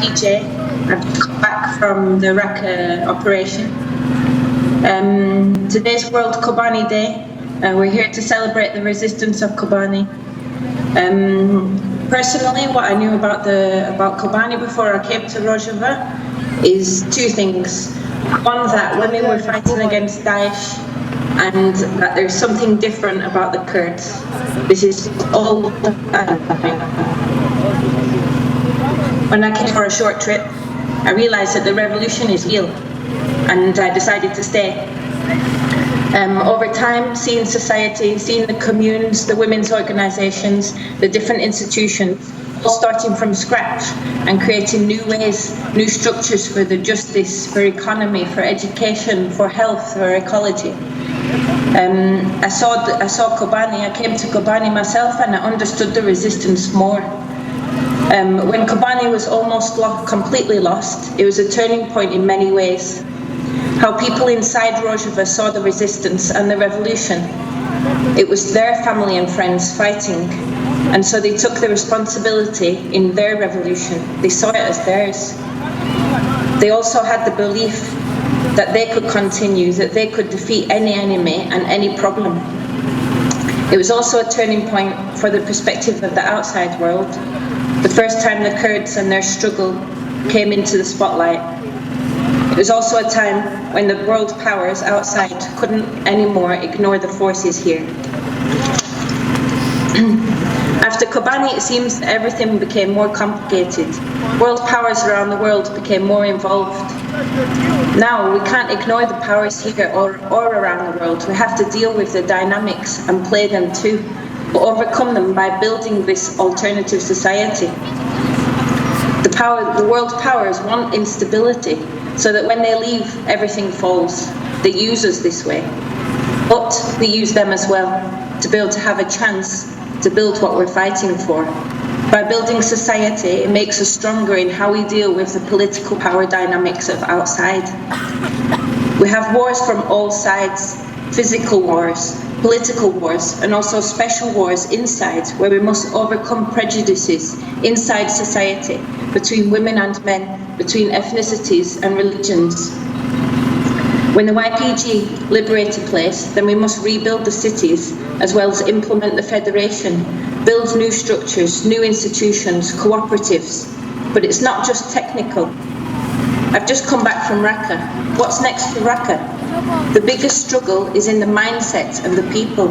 YPJ. I've come back from the Raqqa operation. Today's World Kobane Day. We're here to celebrate the resistance of Kobane. Personally, what I knew about Kobane before I came to Rojava is two things. One, that women were fighting against Daesh, and that there's something different about the Kurds. This is all. When I came for a short trip, I realized that the revolution is real, and I decided to stay. Over time, seeing society, seeing the communes, the women's organizations, the different institutions, all starting from scratch and creating new ways, new structures for the justice, for economy, for education, for health, for ecology. I saw Kobane, I came to Kobane myself, and I understood the resistance more. When Kobane was almost completely lost, it was a turning point in many ways. How people inside Rojava saw the resistance and the revolution. It was their family and friends fighting, and so they took the responsibility in their revolution. They saw it as theirs. They also had the belief that they could continue, that they could defeat any enemy and any problem. It was also a turning point for the perspective of the outside world. The first time the Kurds and their struggle came into the spotlight. It was also a time when the world powers outside couldn't anymore ignore the forces here. After Kobane, it seems that everything became more complicated. World powers around the world became more involved. Now, we can't ignore the powers here or around the world. We have to deal with the dynamics and play them too, but overcome them by building this alternative society. The world powers want instability, so that when they leave, everything falls. They use us this way, but we use them as well to be able to have a chance to build what we're fighting for. By building society, it makes us stronger in how we deal with the political power dynamics of outside. We have wars from all sides, physical wars, political wars, and also special wars inside, where we must overcome prejudices inside society, between women and men, between ethnicities and religions. When the YPG liberate a place, then we must rebuild the cities, as well as implement the federation, build new structures, new institutions, cooperatives. But it's not just technical. I've just come back from Raqqa. What's next for Raqqa? The biggest struggle is in the mindset of the people.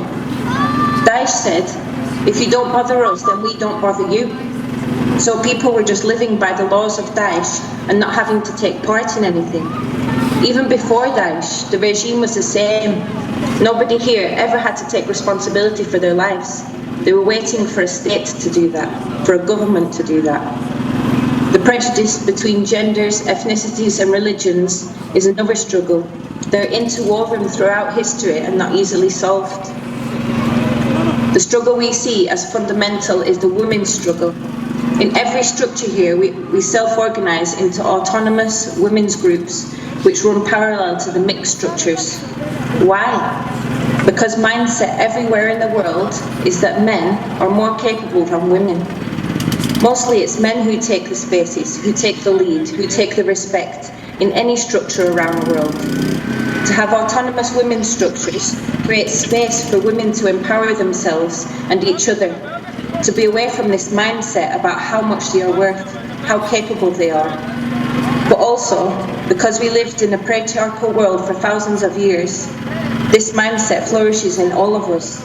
Daesh said, if you don't bother us, then we don't bother you. So people were just living by the laws of Daesh and not having to take part in anything. Even before Daesh, the regime was the same. Nobody here ever had to take responsibility for their lives. They were waiting for a state to do that, for a government to do that. The prejudice between genders, ethnicities and religions is another struggle. They're interwoven throughout history and not easily solved. The struggle we see as fundamental is the women's struggle. In every structure here, we self-organize into autonomous women's groups, which run parallel to the mixed structures. Why? Because mindset everywhere in the world is that men are more capable than women. Mostly it's men who take the spaces, who take the lead, who take the respect in any structure around the world. To have autonomous women's structures creates space for women to empower themselves and each other, to be away from this mindset about how much they are worth, how capable they are. But also, because we lived in a patriarchal world for thousands of years, this mindset flourishes in all of us.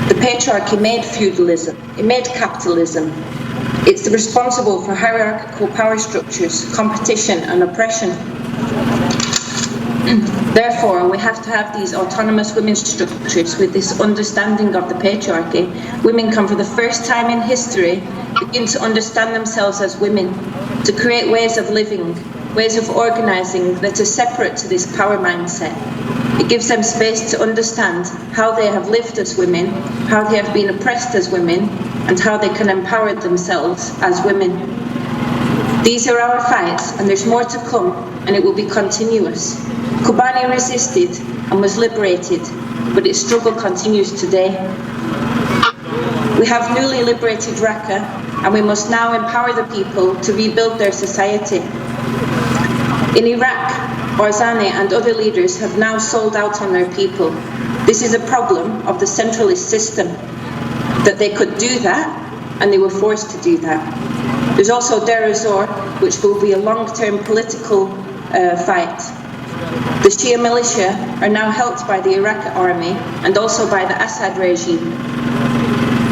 The patriarchy made feudalism, it made capitalism. It's responsible for hierarchical power structures, competition and oppression. Therefore, we have to have these autonomous women's structures with this understanding of the patriarchy. Women can, for the first time in history, begin to understand themselves as women, to create ways of living, ways of organizing that are separate to this power mindset. It gives them space to understand how they have lived as women, how they have been oppressed as women, and how they can empower themselves as women. These are our fights, and there's more to come, and it will be continuous. Kobane resisted and was liberated, but its struggle continues today. We have newly liberated Raqqa, and we must now empower the people to rebuild their society. In Iraq, Barzani and other leaders have now sold out on their people. This is a problem of the centralist system, that they could do that, and they were forced to do that. There's also Deir ez-Zor, which will be a long-term political fight. The Shia militia are now helped by the Iraqi army and also by the Assad regime,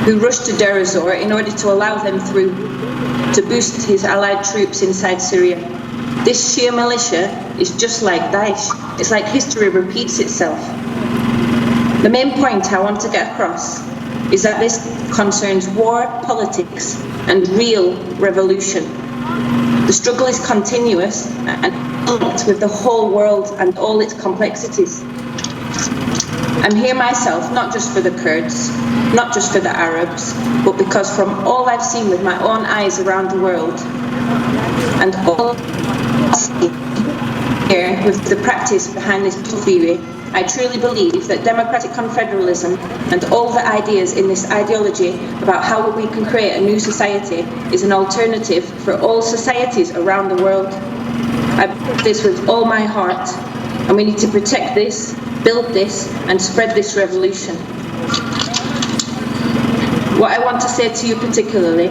who rushed to Deir ez-Zor in order to allow them through to boost his allied troops inside Syria. This Shia militia is just like Daesh. It's like history repeats itself. The main point I want to get across is that this concerns war, politics, and real revolution. The struggle is continuous and linked with the whole world and all its complexities. I'm here myself, not just for the Kurds, not just for the Arabs, but because from all I've seen with my own eyes around the world, and all I see here with the practice behind this theory, I truly believe that democratic confederalism and all the ideas in this ideology about how we can create a new society is an alternative for all societies around the world. I believe this with all my heart, and we need to protect this, build this, and spread this revolution. What I want to say to you particularly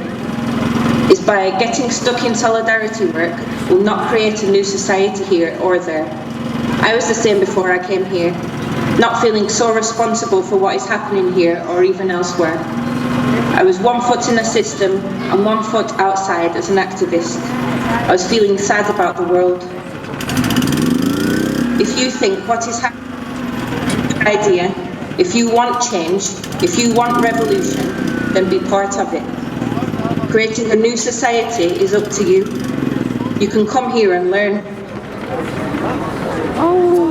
is by getting stuck in solidarity work will not create a new society here or there. I was the same before I came here, not feeling so responsible for what is happening here or even elsewhere. I was 1 foot in the system and 1 foot outside as an activist. I was feeling sad about the world. If you think what is happening is a good idea, if you want change, if you want revolution, then be part of it. Creating a new society is up to you. You can come here and learn. Oh.